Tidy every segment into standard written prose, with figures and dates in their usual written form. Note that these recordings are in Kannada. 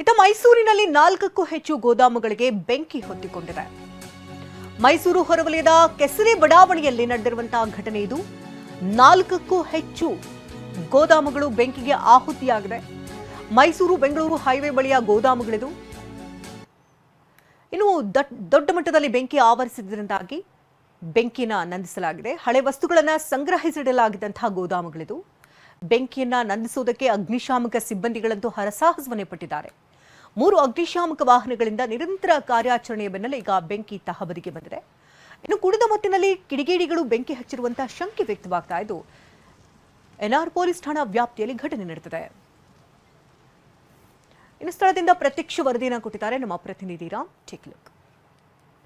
ಇತ್ತ ಮೈಸೂರಿನಲ್ಲಿ 4ಕ್ಕೂ ಹೆಚ್ಚು ಗೋದಾಮುಗಳಿಗೆ ಬೆಂಕಿ ಹೊತ್ತಿಕೊಂಡಿದೆ. ಮೈಸೂರು ಹೊರವಲಯದ ಕೆಸರೆ ಬಡಾವಣೆಯಲ್ಲಿ ನಡೆದಿರುವಂತಹ ಘಟನೆ ಇದು. 4ಕ್ಕೂ ಹೆಚ್ಚು ಗೋದಾಮುಗಳು ಬೆಂಕಿಗೆ ಆಹುತಿಯಾಗಿದೆ. ಮೈಸೂರು ಬೆಂಗಳೂರು ಹೈವೇ ಬಳಿಯ ಗೋದಾಮುಗಳಿದು. ಇನ್ನು ದೊಡ್ಡ ಮಟ್ಟದಲ್ಲಿ ಬೆಂಕಿ ಆವರಿಸಿದ್ದರಿಂದಾಗಿ ಬೆಂಕಿನ ನಂದಿಸಲಾಗಿದೆ. ಹಳೆ ವಸ್ತುಗಳನ್ನು ಸಂಗ್ರಹಿಸಿಡಲಾಗಿದ್ದಂತಹ ಗೋದಾಮುಗಳಿದು. ಬೆಂಕಿಯನ್ನ ನಂದಿಸುವುದಕ್ಕೆ ಅಗ್ನಿಶಾಮಕ ಸಿಬ್ಬಂದಿಗಳಂತೂ ಹರಸಾಹಸವನ್ನೇ ಪಟ್ಟಿದ್ದಾರೆ. 3 ಅಗ್ನಿಶಾಮಕ ವಾಹನಗಳಿಂದ ನಿರಂತರ ಕಾರ್ಯಾಚರಣೆಯ ಬೆನ್ನಲ್ಲೇ ಈಗ ಬೆಂಕಿ ತಹಬದಿಗೆ ಬಂದಿದೆ. ಇನ್ನು ಕುಡಿದ ಮತ್ತಿನಲ್ಲಿ ಕಿಡಿಗೇಡಿಗಳು ಬೆಂಕಿ ಹಚ್ಚಿರುವಂತಹ ಶಂಕೆ ವ್ಯಕ್ತವಾಗ್ತಾ ಇದ್ದು ಎನ್ಆರ್ ಪೊಲೀಸ್ ಠಾಣಾ ವ್ಯಾಪ್ತಿಯಲ್ಲಿ ಘಟನೆ ನಡೆದಿದೆ. ಇನ್ನು ಸ್ಥಳದಿಂದ ಪ್ರತ್ಯಕ್ಷ ವರದಿಯನ್ನು ಕೊಟ್ಟಿದ್ದಾರೆ ನಮ್ಮ ಪ್ರತಿನಿಧಿ ರಾಮ್. Take look.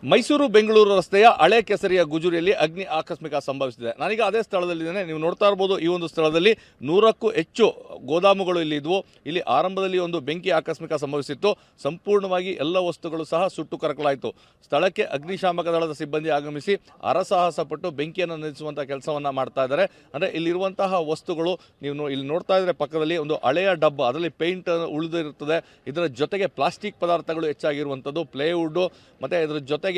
ಮೈಸೂರು ಬೆಂಗಳೂರು ರಸ್ತೆಯ ಹಳೆ ಕೆಸರಿಯ ಗುಜುರಿಯಲ್ಲಿ ಅಗ್ನಿ ಆಕಸ್ಮಿಕ ಸಂಭವಿಸಿದೆ. ನಾನೀಗ ಅದೇ ಸ್ಥಳದಲ್ಲಿದ್ದೇನೆ. ನೀವು ನೋಡ್ತಾ ಇರಬಹುದು, ಈ ಒಂದು ಸ್ಥಳದಲ್ಲಿ 100ಕ್ಕೂ ಹೆಚ್ಚು ಗೋದಾಮುಗಳು ಇಲ್ಲಿ ಇದ್ವು. ಇಲ್ಲಿ ಆರಂಭದಲ್ಲಿ ಒಂದು ಬೆಂಕಿ ಆಕಸ್ಮಿಕ ಸಂಭವಿಸಿತ್ತು. ಸಂಪೂರ್ಣವಾಗಿ ಎಲ್ಲ ವಸ್ತುಗಳು ಸಹ ಸುಟ್ಟು ಕರಕಲಾಯಿತು. ಸ್ಥಳಕ್ಕೆ ಅಗ್ನಿಶಾಮಕ ದಳದ ಸಿಬ್ಬಂದಿ ಆಗಮಿಸಿ ಹರಸಾಹಸ ಪಟ್ಟು ಬೆಂಕಿಯನ್ನು ನಿಲ್ಲಿಸುವಂತಹ ಕೆಲಸವನ್ನ ಮಾಡ್ತಾ ಇದ್ದಾರೆ. ಅಂದರೆ ಇಲ್ಲಿರುವಂತಹ ವಸ್ತುಗಳು ನೀವು ಇಲ್ಲಿ ನೋಡ್ತಾ ಇದ್ರೆ ಪಕ್ಕದಲ್ಲಿ ಒಂದು ಹಳೆಯ ಡಬ್ಬ, ಅದರಲ್ಲಿ ಪೇಂಟ್ ಉಳಿದಿರುತ್ತದೆ. ಇದರ ಜೊತೆಗೆ ಪ್ಲಾಸ್ಟಿಕ್ ಪದಾರ್ಥಗಳು ಹೆಚ್ಚಾಗಿರುವಂಥದ್ದು, ಪ್ಲೇವುಡ್, ಮತ್ತೆ ಇದರ ಜೊತೆಗೆ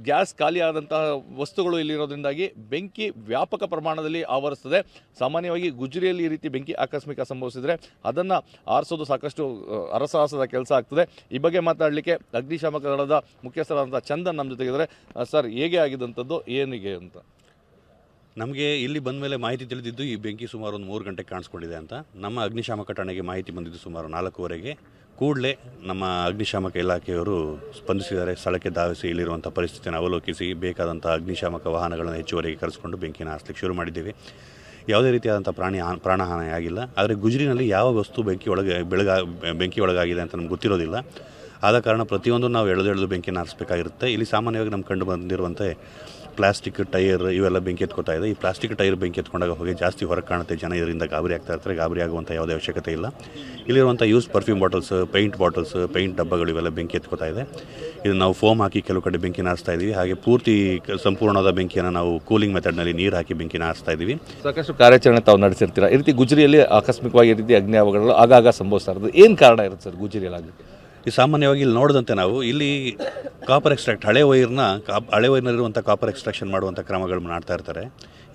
ಗ್ಯಾಸ್ ಖಾಲಿಯಾದಂತಹ ವಸ್ತುಗಳು ಇಲ್ಲಿರೋದ್ರಿಂದಾಗಿ ಬೆಂಕಿ ವ್ಯಾಪಕ ಪ್ರಮಾಣದಲ್ಲಿ ಆವರಿಸ್ತದೆ. ಸಾಮಾನ್ಯವಾಗಿ ಗುಜರಿಯಲ್ಲಿ ಈ ರೀತಿ ಬೆಂಕಿ ಆಕಸ್ಮಿಕ ಸಂಭವಿಸಿದರೆ ಅದನ್ನು ಆರಿಸೋದು ಸಾಕಷ್ಟು ಹರಸಾಹಸದ ಕೆಲಸ ಆಗ್ತದೆ. ಈ ಬಗ್ಗೆ ಮಾತಾಡಲಿಕ್ಕೆ ಅಗ್ನಿಶಾಮಕ ದಳದ ಮುಖ್ಯಸ್ಥರಾದಂಥ ಚಂದನ್ ನಮ್ಮ ಜೊತೆಗಿದ್ದಾರೆ. ಸರ್, ಹೇಗೆ ಆಗಿದಂಥದ್ದು, ಏನಿಗೆ ಅಂತ? ನಮಗೆ ಇಲ್ಲಿ ಬಂದ ಮೇಲೆ ಮಾಹಿತಿ ತಿಳಿದಿದ್ದು ಈ ಬೆಂಕಿ ಸುಮಾರು ಒಂದು 3 ಗಂಟೆಗೆ ಕಾಣಿಸ್ಕೊಂಡಿದೆ ಅಂತ. ನಮ್ಮ ಅಗ್ನಿಶಾಮಕ ಠಾಣೆಗೆ ಮಾಹಿತಿ ಬಂದಿದ್ದು ಸುಮಾರು 4:15ಕ್ಕೆ. ಕೂಡಲೇ ನಮ್ಮ ಅಗ್ನಿಶಾಮಕ ಇಲಾಖೆಯವರು ಸ್ಪಂದಿಸಿದ್ದಾರೆ. ಸ್ಥಳಕ್ಕೆ ಧಾವಿಸಿ ಇಲ್ಲಿರುವಂಥ ಪರಿಸ್ಥಿತಿಯನ್ನು ಅವಲೋಕಿಸಿ ಬೇಕಾದಂಥ ಅಗ್ನಿಶಾಮಕ ವಾಹನಗಳನ್ನು ಹೆಚ್ಚುವರಿಗೆ ಕರೆಸಿಕೊಂಡು ಬೆಂಕಿನ ಹಾರಿಸಲಿಕ್ಕೆ ಶುರು ಮಾಡಿದ್ದೀವಿ. ಯಾವುದೇ ರೀತಿಯಾದಂಥ ಪ್ರಾಣಹಾನಿ ಆಗಿಲ್ಲ. ಆದರೆ ಗುಜರಿನಲ್ಲಿ ಯಾವ ವಸ್ತು ಬೆಂಕಿ ಒಳಗಾಗಿದೆ ಅಂತ ನಮ್ಗೆ ಗೊತ್ತಿರೋದಿಲ್ಲ. ಆದ ಕಾರಣ ಪ್ರತಿಯೊಂದು ನಾವು ಎಳೆದು ಬೆಂಕಿನ ಹಾರಿಸಬೇಕಾಗಿರುತ್ತೆ. ಇಲ್ಲಿ ಸಾಮಾನ್ಯವಾಗಿ ನಮ್ಗೆ ಕಂಡು ಬಂದಿರುವಂತೆ ಪ್ಲಾಸ್ಟಿಕ್ ಟೈರ್ ಇವೆಲ್ಲ ಬೆಂಕಿ ಎತ್ಕೋತಾ ಇದೆ. ಈ ಪ್ಲಾಸ್ಟಿಕ್ ಟೈರ್ ಬೆಂಕಿ ಎತ್ಕೊಂಡಾಗ ಹೊಗೆ ಜಾಸ್ತಿ ಹೊರಗೆ ಕಾಣುತ್ತೆ. ಜನ ಇದರಿಂದ ಗಾಬರಿ ಆಗ್ತಾ ಇರ್ತಾರೆ. ಗಾಬರಿ ಆಗುವಂಥ ಯಾವುದೇ ಅವಶ್ಯಕತೆ ಇಲ್ಲ. ಇಲ್ಲಿರುವಂಥ ಯೂಸ್ ಪರ್ಫ್ಯೂಮ್ ಬಾಟಲ್ಸ್, ಪೇಂಟ್ ಡಬ್ಬಗಳು ಇವೆಲ್ಲ ಬೆಂಕಿ ಎತ್ಕೋತಾ ಇದೆ. ಇದನ್ನು ನಾವು ಫೋಮ್ ಹಾಕಿ ಕೆಲವು ಕಡೆ ಬೆಂಕಿನ ಹಾರಿಸ್ತಾ ಇದ್ದೀವಿ. ಹಾಗೆ ಸಂಪೂರ್ಣವಾದ ಬೆಂಕಿಯನ್ನು ನಾವು ಕೂಲಿಂಗ್ ಮೆಥಡ್ನಲ್ಲಿ ನೀರು ಹಾಕಿ ಬೆಂಕಿನ ಹಾರಿಸ್ತಾ ಇದ್ದೀವಿ. ಸಾಕಷ್ಟು ಕಾರ್ಯಾಚರಣೆ ತಾವು ನಡೆಸಿರ್ತೀರಾ. ಈ ರೀತಿ ಗುಜರಿಯಲ್ಲಿ ಆಕಸ್ಮಿಕವಾಗಿ ಈ ರೀತಿ ಅಗ್ನಿ ಅವಘಡಗಳು ಆಗಾಗ ಸಂಭವಿಸ್ತಾ ಇರೋದು ಏನು ಕಾರಣ ಇರುತ್ತೆ ಸರ್ ಗುಜರಿಯಲ್ಲಿ ಆಗಲಿಕ್ಕೆ? ಈ ಸಾಮಾನ್ಯವಾಗಿ ಇಲ್ಲಿ ನೋಡಿದಂತೆ ನಾವು ಇಲ್ಲಿ ಕಾಪರ್ ಎಕ್ಸ್ಟ್ರಾಕ್ಟ್ ಹಳೆ ವೈರ್ನಲ್ಲಿರುವಂಥ ಕಾಪರ್ ಎಕ್ಸ್ಟ್ರಾಕ್ಷನ್ ಮಾಡುವಂಥ ಕ್ರಮಗಳು ಮಾಡ್ತಾ ಇರ್ತಾರೆ.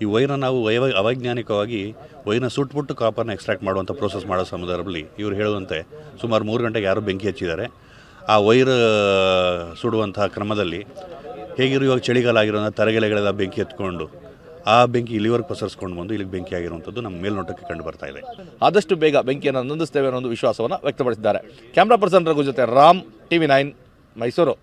ಈ ವೈರ್ನ ನಾವು ಅವೈಜ್ಞಾನಿಕವಾಗಿ ವೈರ್ನ ಸುಟ್ಬಿಟ್ಟು ಕಾಪರ್ನ ಎಕ್ಸ್ಟ್ರಾಕ್ಟ್ ಮಾಡುವಂಥ ಪ್ರೋಸೆಸ್ ಮಾಡೋ ಸಂದರ್ಭದಲ್ಲಿ ಇವರು ಹೇಳುವಂತೆ ಸುಮಾರು 3 ಗಂಟೆಗೆ ಯಾರೋ ಬೆಂಕಿ ಹಚ್ಚಿದ್ದಾರೆ. ಆ ವೈರ್ ಸುಡುವಂತಹ ಕ್ರಮದಲ್ಲಿ ಹೇಗಿರೋ ಇವಾಗ ಚಳಿಗಾಲ ಆಗಿರೋಂಥ ತರಗೆಲೆಗಳೆಲ್ಲ ಬೆಂಕಿ ಎತ್ಕೊಂಡು ಆ ಬೆಂಕಿ ಇಲ್ಲಿವರೆಗೆ ಪಸರಿಸ್ಕೊಂಡು ಬಂದು ಇಲ್ಲಿಗೆ ಬೆಂಕಿ ಆಗಿರುವಂಥದ್ದು ನಮ್ಮ ಮೇಲ್ನೋಟಕ್ಕೆ ಕಂಡು ಬರ್ತಾ ಇದೆ. ಆದಷ್ಟು ಬೇಗ ಬೆಂಕಿಯನ್ನು ನಂದಿಸ್ತೇವೆ ಅನ್ನೋ ಒಂದು ವಿಶ್ವಾಸವನ್ನು ವ್ಯಕ್ತಪಡಿಸಿದ್ದಾರೆ. ಕ್ಯಾಮ್ರಾ ಪರ್ಸನ್ ರಘು ಜೊತೆ ರಾಮ್, TV9 ಮೈಸೂರು.